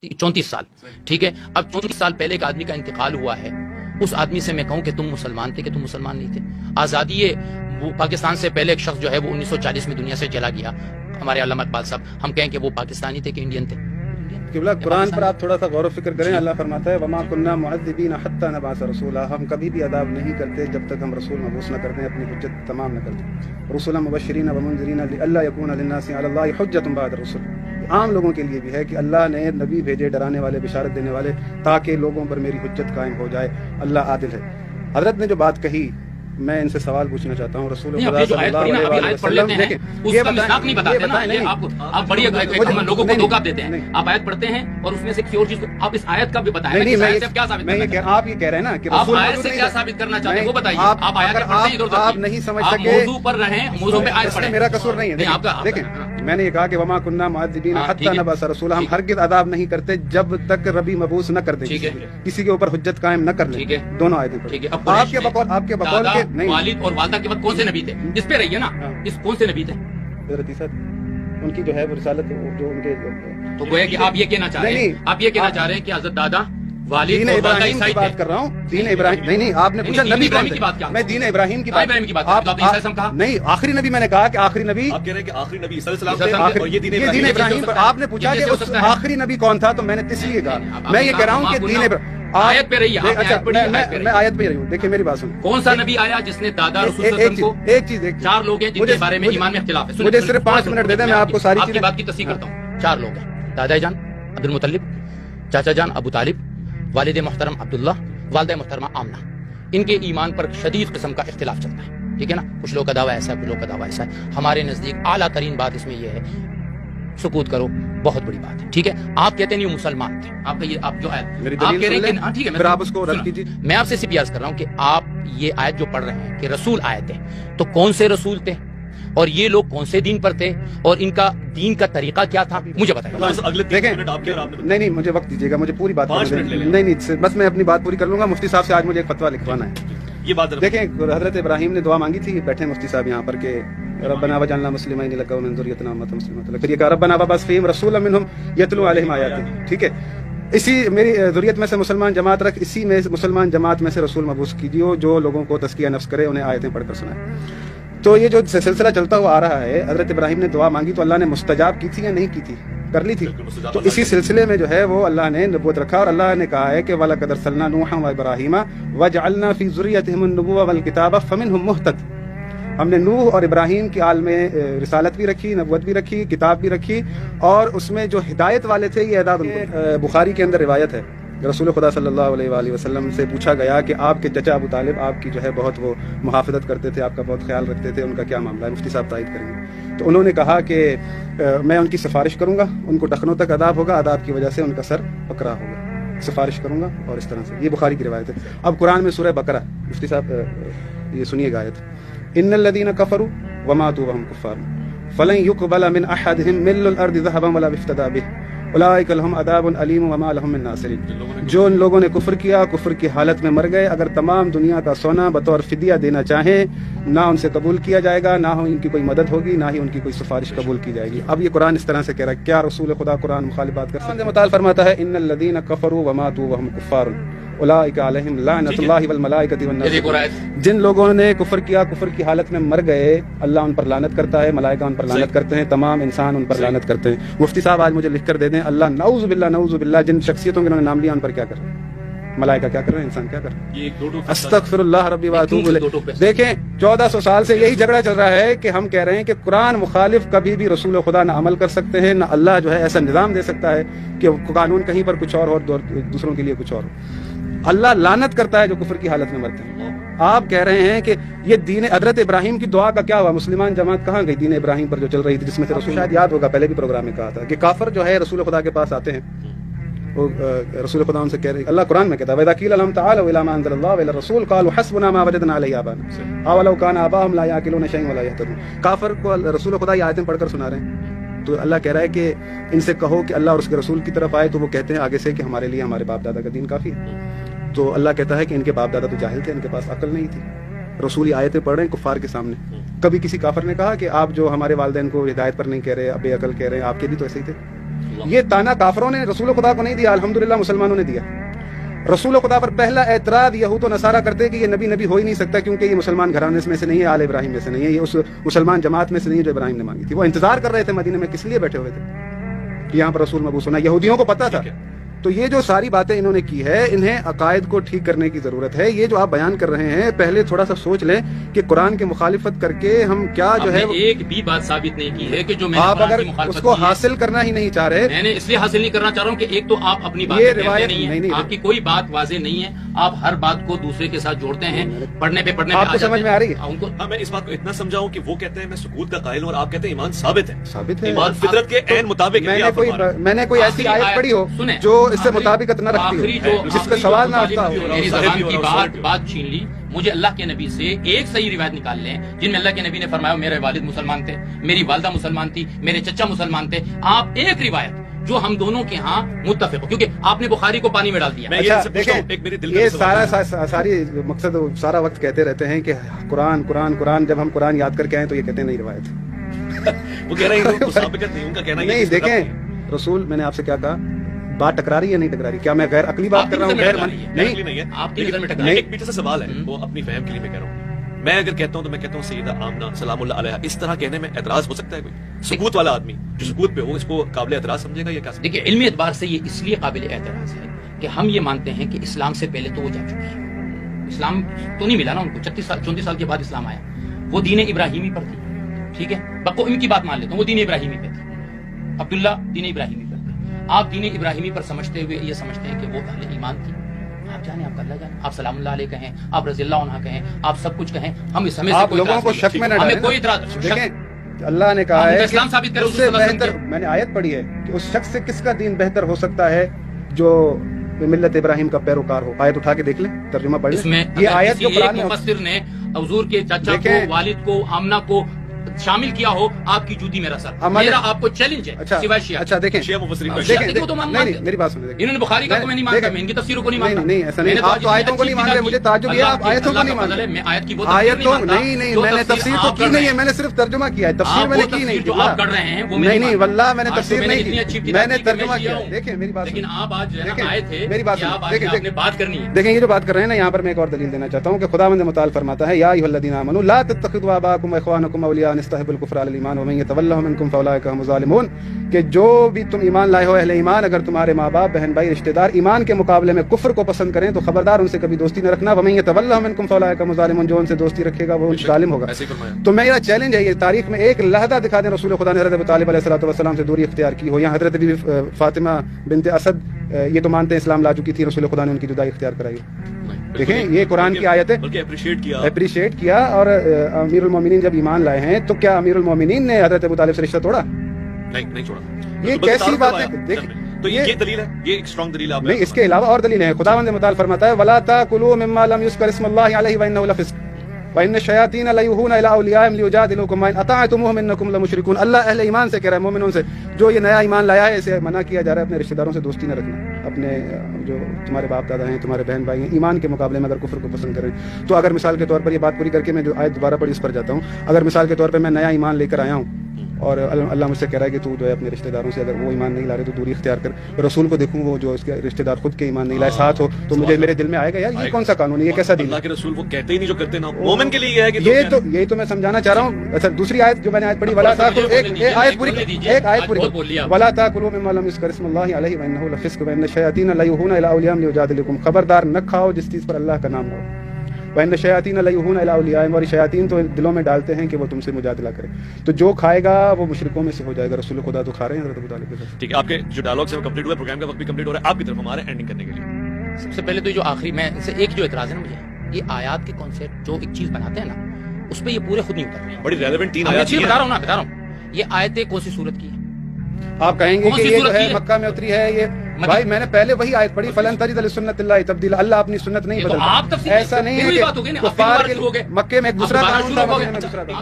34 سال، ٹھیک ہے. اب 34 سال پہلے ایک آدمی کا انتقال ہوا ہے، اس آدمی سے میں کہوں کہ تم مسلمان تھے کہ تم مسلمان نہیں تھے. آزادی پاکستان سے پہلے ایک شخص جو ہے وہ 1940 میں دنیا سے چلا گیا، ہمارے علامہ اقبال صاحب، ہم کہیں کہ وہ پاکستانی تھے کہ انڈین تھے؟ قبلہ قرآن پر آپ تھوڑا سا غور و فکر کریں. اللہ فرماتا ہے وما كنا معذبین حتی نبعث رسولا، ہم کبھی بھی عذاب نہیں کرتے جب تک ہم رسول مبعوث نہ کرتے، اپنی حجت تمام نہ کرتے. رسولا مبشرین ومنذرین لئلا یکون للناس علی اللہ حجۃ بعد الرسل، عام لوگوں کے لیے بھی ہے کہ اللہ نے نبی بھیجے ڈرانے والے، بشارت دینے والے، تاکہ لوگوں پر میری حجت قائم ہو جائے. اللہ عادل ہے. حضرت نے جو بات کہی، میں ان سے سوال پوچھنا چاہتا ہوں. رسول خدا صلی اللہ علیہ وسلم دیکھیں یہ مذاق نہیں بتاتے نا، آپ بڑی لوگوں کو دھوکہ دیتے ہیں. آپ آیت پڑھتے ہیں اور اس میں سے کسی اور چیز کو آپ اس آیت کا بھی بتائیں. نہیں آپ یہ کہہ رہے ہیں نا کہ آپ آیت سے کیا ثابت کرنا چاہتے ہیں وہ بتائیے. آپ آیت پڑھتے ہیں ادھر آپ نہیں سمجھ سکے، موضوع پر رہیں، موضوع پہ آیت پڑھیں. میرا قصور نہیں ہے. دیکھیں میں نے یہ کہا کہ وما كنا معذبین حتی نبعث رسولا، ہم ہرگز عذاب نہیں کرتے جب تک ربی مبعوث نہ کر دیں، کسی کے اوپر حجت قائم نہ کر لیں. دونوں آیتیں پڑھیں. آپ کے بقول کے نہیں، والد اور والدہ کے بعد کون سے نبی تھے؟ اس پہ رہیے نا، اس کون سے نبی تھے؟ حضرت عیسیٰ ان کی جو ہے وہ رسالت جو ان کے، تو گویا کہ آپ یہ کہنا چاہ رہے ہیں، آپ یہ کہنا چاہ رہے ہیں کہ حضرت دادا والد اور والدہ عیسائی بات کر رہا ہوں. دین ابراہیم نہیں، آپ نے پوچھا نبی کون تھے، میں دین ابراہیم کی بات. آپ نہیں، آخری نبی میں نے کہا کہ آخری نبی، آپ کہہ رہے ہیں کہ آخری نبی عیسیٰ علیہ السلام تھے اور یہ دین ابراہیم. آپ نے پوچھا کہ اس آخری نبی کون تھا، تو میں نے اس لیے کہا، میں یہ کہہ رہا ہوں کہ دین آیت پہ رہی ہے. میں آیت پہ رہی ہوں. دیکھیں میری بات سنیں، کون سا نبی آیا جس نے دادا رسول صلی اللہ علیہ وسلم کو، ایک چیز 4 لوگ ہیں جن کے بارے میں ایمان میں اختلاف ہے. مجھے صرف 5 منٹ دے دیں، میں آپ کو ساری چیزیں بات کی تصحیح کرتا ہوں. 4 لوگ ہیں، دادا جان عبد المطلب، چاچا جان ابو طالب، والد محترم عبداللہ، والدہ محترمہ آمنہ. ان کے ایمان پر شدید قسم کا اختلاف چلتا ہے، ٹھیک ہے نا. کچھ لوگ کا دعویٰ ایسا ہے، کچھ لوگ کا دعویٰ ایسا ہے. ہمارے نزدیک اعلیٰ ترین بات اس میں یہ ہے، سکوت کرو، بہت بڑی بات ہے، ٹھیک ہے. آپ کہتے ہیں یہ مسلمان تھے، آپ کا یہ آپ جو آیت آپ کہہ رہے ہیں کہ ٹھیک ہے، پھر آپ اس کو رد کیجیے. میں آپ سے صرف عرض کر رہا ہوں کہ آپ یہ آیت جو پڑھ رہے ہیں کہ رسول آئے تھے، تو کون سے رسول تھے اور یہ لوگ کون سے دین پر تھے اور ان کا دین کا طریقہ کیا تھا، مجھے بتائیے. دیکھیں نہیں مجھے وقت دیجیے گا، مجھے پوری بات نہیں، بس میں اپنی بات پوری کر لوں گا. مفتی صاحب سے آج مجھے ایک فتویٰ لکھوانا ہے. یہ بات دیکھیں حضرت ابراہیم نے دعا مانگی تھی، بیٹھے مفتی صاحب یہاں پر، کہ ربنا وجعلنا مسلمین لک ومن ذریتنا امۃ مسلمۃ لک. پھر یہ کہا ربنا وابعث فیہم رسولا منہم یتلو علیہم آیاتک. ٹھیک ہے، اسی میری ذریت میں سے مسلمان جماعت رکھ، اسی میں مسلمان جماعت میں سے رسول مبعوث کیجیے جو لوگوں کو تزکیہ نفس کرے، انہیں آیتیں پڑھ کر سنائے. تو یہ جو سلسلہ چلتا ہوا آ رہا ہے، حضرت ابراہیم نے دعا مانگی تو اللہ نے مستجاب کی تھی یا نہیں کی تھی؟ کر لی تھی. تو اسی سلسلے میں جو ہے وہ اللہ نے نبوت رکھا، اور اللہ نے کہا ہے کہ وَلَقَدْ أَرْسَلْنَا نُوحًا وَإِبْرَاهِيمَ وَجَعَلْنَا فِي ذُرِّيَّتِهِمُ النُّبُوَّةَ وَالْكِتَابَ فَمِنْهُمْ مُهْتَدٍ. ہم نے نوح اور ابراہیم کی آل میں رسالت بھی رکھی، نبوت بھی رکھی، کتاب بھی رکھی، اور اس میں جو ہدایت والے تھے یہ اعداد ان کو. بخاری کے اندر روایت ہے، رسول خدا صلی اللہ علیہ وآلہ وسلم سے پوچھا گیا کہ آپ کے چچا ابو طالب آپ کی جو ہے بہت وہ محافظت کرتے تھے، آپ کا بہت خیال رکھتے تھے، ان کا کیا معاملہ ہے؟ مفتی صاحب تائید کریں گے. تو انہوں نے کہا کہ میں ان کی سفارش کروں گا، ان کو ٹخنوں تک عذاب ہوگا، عذاب کی وجہ سے ان کا سر پکڑا ہوگا، سفارش کروں گا. اور اس طرح سے یہ بخاری کی روایت ہے. اب قرآن میں سورہ بقرہ، مفتی صاحب یہ سنیے گا آیت، ان الذین کفروا وماتوا وهم کفار فلن يقبل من احدهم ملء الارض ذهبا ولا افتدى به اولئک لهم عذاب علیم وما لهم من ناصرین. جو ان لوگوں نے کفر کیا، کفر کی حالت میں مر گئے، اگر تمام دنیا کا سونا بطور فدیہ دینا چاہیں، نہ ان سے قبول کیا جائے گا، نہ ان کی کوئی مدد ہوگی، نہ ہی ان کی کوئی سفارش قبول کی جائے گی. اب یہ قرآن اس طرح سے کہہ رہا ہے، کیا رسول خدا قرآن مخالف بات کر سکتے ہیں؟ مطالعہ فرماتا ہے ان الذین کفروا وماتوا وهم کفار اولئک علیہم لعنۃ اللہ والملائکۃ والناس. جن لوگوں نے کفر کیا، کفر کی حالت میں مر گئے، اللہ ان پر لعنت کرتا ہے، ملائکہ ان پر لعنت کرتے ہیں، تمام انسان ان پر لعنت کرتے ہیں. مفتی صاحب آج مجھے لکھ کر دے دیں، اللہ نعوذ باللہ جن شخصیتوں کے انہوں نے نام لیا ان پر کیا کر رہے ہیں؟ ملائکہ کیا کر رہے ہیں؟ انسان کیا کر رہے ہیں؟ استغفر اللہ ربی واتوب الیہ. دیکھیں 1400 سال سے یہی جھگڑا چل رہا ہے کہ ہم کہہ رہے ہیں کہ قرآن مخالف کبھی بھی رسول خدا نہ عمل کر سکتے ہیں، نہ اللہ جو ہے ایسا نظام دے سکتا ہے کہ قانون کہیں پر کچھ اور دوسروں کے لیے کچھ اور. اللہ لعنت کرتا ہے جو کفر کی حالت میں مرتے ہیں. آپ کہہ رہے ہیں کہ یہ دین حضرت ابراہیم کی دعا کا کیا ہوا؟ مسلمان جماعت کہاں گئی دین ابراہیم پر جو چل رہی تھی، جس میں سے رسول، شاید یاد ہوگا پہلے بھی پروگرام میں کہا تھا کہ کافر جو ہے رسول خدا کے پاس آتے ہیں، وہ رسول خدا ان سے کہہ رہے، اللہ قرآن میں کہتا ہے وَإِذَا قِيلَ لَهُمْ تَعَالَوْا إِلَىٰ مَا أَنزَلَ اللَّهُ وَإِلَى الرَّسُولِ قَالُوا حَسْبُنَا مَا وَجَدْنَا عَلَيْهِ آبَاءَنَا أَوَلَوْ كَانَ آبَاؤُهُمْ لَا يَعْقِلُونَ شَيْئًا وَلَا يَهْتَدُونَ. کافر کو رسول خدا یہ آیتیں پڑھ کر سنا رہے ہیں، تو اللہ کہہ رہا ہے کہ ان سے کہو کہ اللہ اور اس کے رسول کی طرف آئے، تو وہ کہتے ہیں آگے سے کہ ہمارے لیے ہمارے باپ دادا کا دین کافی ہے. تو اللہ کہتا ہے کہ ان کے باپ دادا تو جاہل تھے، ان کے پاس عقل نہیں تھی. رسول آیتیں پڑھ رہے ہیں کفار کے سامنے. کبھی کسی کافر نے کہا کہ آپ جو ہمارے والدین کو ہدایت پر نہیں کہہ رہے، بے عقل کہہ رہے ہیں، آپ کے بھی تو ایسے ہی تھے. یہ تانا کافروں نے رسول خدا کو نہیں دیا، الحمدللہ مسلمانوں نے دیا۔ رسول خدا پر پہلا اعتراض یہود و نصارہ کرتے کہ یہ نبی ہو ہی نہیں سکتا، کیونکہ یہ مسلمان گھرانے میں سے نہیں ہے، آل ابراہیم میں سے نہیں ہے، یہ اس مسلمان جماعت میں سے نہیں ہے جو ابراہیم نے مانگی تھی۔ وہ انتظار کر رہے تھے مدینے میں، کس لیے بیٹھے ہوئے تھے کہ یہاں پر رسول مبعوث ہونا، یہودیوں کو پتا تھا۔ تو یہ جو ساری باتیں انہوں نے کی ہے، انہیں عقائد کو ٹھیک کرنے کی ضرورت ہے۔ یہ جو آپ بیان کر رہے ہیں، پہلے تھوڑا سا سوچ لیں کہ قرآن کی مخالفت کر کے ہم کیا جو ہے ایک بھی بات ثابت نہیں کی ہے کہ جو میں آپ اگر اس کو حاصل کرنا ہی نہیں چاہ رہے، میں نے اس لیے حاصل نہیں کرنا چاہ رہا ہوں کہ ایک تو آپ اپنی بات روایت نہیں ہے، آپ کی کوئی بات واضح نہیں ہے، آپ ہر بات کو دوسرے کے ساتھ جوڑتے ہیں، پڑھنے پہ آپ کو سمجھ میں آ رہی ہے؟ ہاں، میں اس بات کو اتنا سمجھاؤں کہ وہ کہتے ہیں میں سکوت کا قائل ہوں اور آپ کہتے ہیں ایمان ثابت ہے۔ ثابت ہے، ایمان فطرت کے عین مطابق ہے۔ میں نے کوئی ایسی آیت پڑھی ہو جو اس سے مطابقت نہ رکھتی ہو، جس پہ سوال نہ اٹھتا ہو۔ میری زبان کی بات چھین لی، مجھے اللہ کے نبی سے ایک صحیح روایت نکال لیں جن میں اللہ کے نبی نے فرمایا میرے والد مسلمان تھے، میری والدہ مسلمان تھی، میرے چچا مسلمان تھے۔ آپ ایک روایت جو ہم دونوں کے ہاں متفق ہو، کیونکہ آپ نے بخاری کو پانی میں ڈال دیا۔ اچھا دیکھیں، یہ ساری مقصد سارا وقت کہتے رہتے ہیں کہ قرآن قرآن قرآن، جب ہم قرآن یاد کر کے آئیں تو یہ کہتے ہیں نہیں روایت، وہ کہہ رہے ہیں مسابقت نہیں، ان کا کہنا ہے نہیں۔ دیکھیں رسول، میں نے آپ سے کیا کہا، بات ٹکرا رہی ہے نہیں ٹکرا رہی؟ کیا میں غیر عقلی بات کر رہا ہوں؟ غیر نہیں ہے، آپ کی نظر میں ٹکرا ہے۔ ایک پیچھے سے سوال ہے، وہ اپنی فہم کے لیے میں کہہ رہا ہوں۔ میں اگر کہتا ہوں تو میں کہتا ہوں سیدہ آمنہ سلام اللہ علیہا، اس طرح کہنے میں اعتراض ہو سکتا ہے؟ کوئی سکوت والا آدمی جو سکوت پہ ہو اس کو قابل اعتراض سمجھے گا یا کیا؟ دیکھیے علمی اعتبار سے یہ اس لیے قابل اعتراض ہے کہ ہم یہ مانتے ہیں کہ اسلام سے پہلے تو وہ جا چکے ہیں، اسلام تو نہیں ملا نا ان کو، 34 سال کے بعد اسلام آیا، وہ دین ابراہیمی پر تھی، ٹھیک ہے، بقو ان کی بات مان لیتا ہوں، وہ دین ابراہیمی پہ تھی، عبداللہ دین ابراہیمی پر تھے۔ آپ دین ابراہیمی پر سمجھتے ہوئے یہ سمجھتے ہیں کہ وہ اہل ایمان تھی، آپ جانے، آپ اللہ جانے، آپ سلام اللہ علیہ کہیں، آپ رضی اللہ عنہ کہیں، آپ سب کچھ کہیں، ہم اس ہمیں آپ لوگوں کو شک میں نہ ڈالیں۔ کوئی اعتراض، دیکھیں اللہ نے کہا ہے اسلام ثابت کرو، اس سے بہتر، میں نے آیت پڑھی ہے کہ اس شخص سے کس کا دین بہتر ہو سکتا ہے جو ملت ابراہیم کا پیروکار ہو۔ آیت اٹھا کے دیکھ لیں، ترجمہ پڑھ لیں۔ یہ آیت جو قرآن میں مفسر نے حضور کے چچا کو، والد کو، آمنہ کو شامل کیا ہو، آپ کی جوتی میرا سر، میرا آپ کو چیلنج ہے سوائے شیعہ۔ اچھا دیکھیں، میری بات سنیں، انہوں نے بخاری کا تو میں نہیں مانتا، میں ان کی تفسیروں کو نہیں مانتا۔ نہیں ایسا نہیں، آپ تو آیتوں کو نہیں مان رہے، مجھے تعجب یہ آپ آیتوں کو نہیں مان رہے۔ میں آیت کی وہ آیتوں نہیں، میں نے تفسیر تو کی نہیں ہے، میں نے صرف ترجمہ کیا ہے، تفسیر میں نے کی نہیں۔ جو آپ کر رہے ہیں وہ نہیں واللہ میں نے تفسیر نہیں کی، میں نے ترجمہ کیا۔ دیکھیں میری بات، لیکن آپ آج آئے تھے، میری بات دیکھیں، بات کرنی ہے۔ دیکھیں یہ جو بات کر رہے ہیں نا، یہاں پر میں ایک اور دلیل دینا چاہتا ہوں کہ خداوند متعال فرماتا ہے یا ایھا الذین آمنوا لا تتخذوا آباءکم واخوانکم اولیاء ان استحبوا الکفر علی الایمان ومن یتولھم منکم فاولئک هم الظالمون، کہ جو بھی تم ایمان لائے ہو اہل ایمان، اگر تمہارے ماں باپ، بہن بھائی، رشتہ دار ایمان کے مقابلے میں کفر کو پسند کریں تو خبردار ان سے کبھی دوستی نہ رکھنا، ومن یتولھم منکم فاولئک هم الظالمون، جو ان سے دوستی رکھے گا وہ ظالم ہوگا۔ تو میرا چیلنج ہے، یہ تاریخ میں ایک لحظہ دکھا دیں رسول خدا نے حضرت ابو طالب علیہ السلام سے دوری اختیار کی ہو، یا حضرت بی فاطمہ بنت اسد یہ تو مانتے ہیں اسلام لا چکی تھی، رسول خدا نے ان کی جدائی اختیار کرائی۔ دیکھیں یہ قرآن کی آیت ہے، اپریشیٹ کیا۔ اور امیر المومنین جب ایمان لائے ہیں تو کیا امیر المومنین نے حضرت ابو طالب سے رشتہ توڑا؟ نہیں چھوڑا۔ یہ کیسی بات ہے؟ دیکھیں تو یہ دلیل ہے، یہ ایک اسٹرانگ دلیل ہے۔ نہیں، اس کے علاوہ اور دلیلیں ہیں۔ خداوند متعال فرماتا ہے وَلَا تَأْكُلُوا مِمَّا لَمْ يُذْكَرِ اسْمُ اللَّهِ عَلَيْهِ وَإِنَّهُ لَفِسْقٌ وَإِنَّ الشَّيَاطِينَ لَيُوحُونَ إِلَىٰ أَوْلِيَائِهِمْ لِيُجَادِلُوكُمْ وَإِنْ أَطَعْتُمُوهُمْ إِنَّكُمْ لَمُشْرِكُونَ۔ اللہ اہل ایمان سے کہہ رہا ہے، مومنوں سے، جو یہ نیا ایمان لایا ہے اسے منع کیا جا رہا ہے اپنے رشتہ داروں سے دوستی نہ رکھنا، اپنے جو تمہارے باپ دادا ہیں، تمہارے بہن بھائی ہیں، ایمان کے مقابلے میں اگر کفر کو پسند کریں تو اگر مثال کے طور پر یہ بات پوری کر کے میں جو آیت دوبارہ پڑھی اس پر جاتا ہوں، اگر مثال کے طور پر میں نیا ایمان لے کر آیا ہوں اور اللہ مجھ سے کہہ رہا ہے کہ تو جو ہے اپنے رشتہ داروں سے اگر وہ ایمان نہیں لا رہے تو دوری اختیار کر، رسول کو دیکھوں وہ جو اس کے رشتہ دار خود کے ایمان نہیں لائے ساتھ ہو، تو مجھے میرے دل میں آئے گا یار یہ کون سا قانون ہے، یہ کیسا دین ہے؟ اللہ کے رسول وہ کہتے ہی نہیں جو کرتے نا، مومن کے لیے یہ ہے کہ یہی تو میں سمجھانا چاہ رہا ہوں۔ اچھا دوسری آیت جو میں نے آیت پڑھی، ولا تاکلوا، ایک آیت پوری، ولا تاکلوا مما لم یذکر اسم اللہ علیہ وانہ لفسق وان الشیاطین لیوحون الی اولیاءہم لیجادلوکم، خبردار نہ کھاؤ جس چیز پر اللہ کا نام ہو، وان الشیاطین لیوحون الی اولیاءہم، اور شیاطین تو دلوں میں ڈالتے ہیں کہ وہ تم سے مجادلہ کریں، تو جو کھائے گا وہ مشرکوں میں سے ہو جائے گا۔ رسول خدا تو کھا رہے ہیں حضرت ابو طالب کے ساتھ۔ ٹھیک ہے، آپ کے جو ڈائلاگ سے وہ کمپلیٹ ہوا، پروگرام کا وقت بھی کمپلیٹ ہو رہا ہے، آپ کی طرف ہمارے اینڈنگ کرنے کے لیے سب سے پہلے تو جو آخری میں سے ایک جو اعتراض ہے نا مجھے، یہ آیات کے کانسیپٹ جو ایک چیز بناتے ہیں نا اس پہ یہ پورے خود نہیں اتر رہے ہیں۔ بڑی ریلیونٹ 3 آیات بتا رہا ہوں، یہ آیتیں کون سی صورت کی ہیں؟ آپ کہیں گے کہ یہ جو ہے مکہ میں اتری ہے، یہ بھائی میں نے پہلے وہی آیت پڑھی فلن تجد لسنت اللہ تبدیلا، اللہ اپنی سنت نہیں بدلتا، ایسا نہیں ہے کہ کفار کے مکے میں ایک دوسرا قانون تھا، مدینے میں دوسرا تھا۔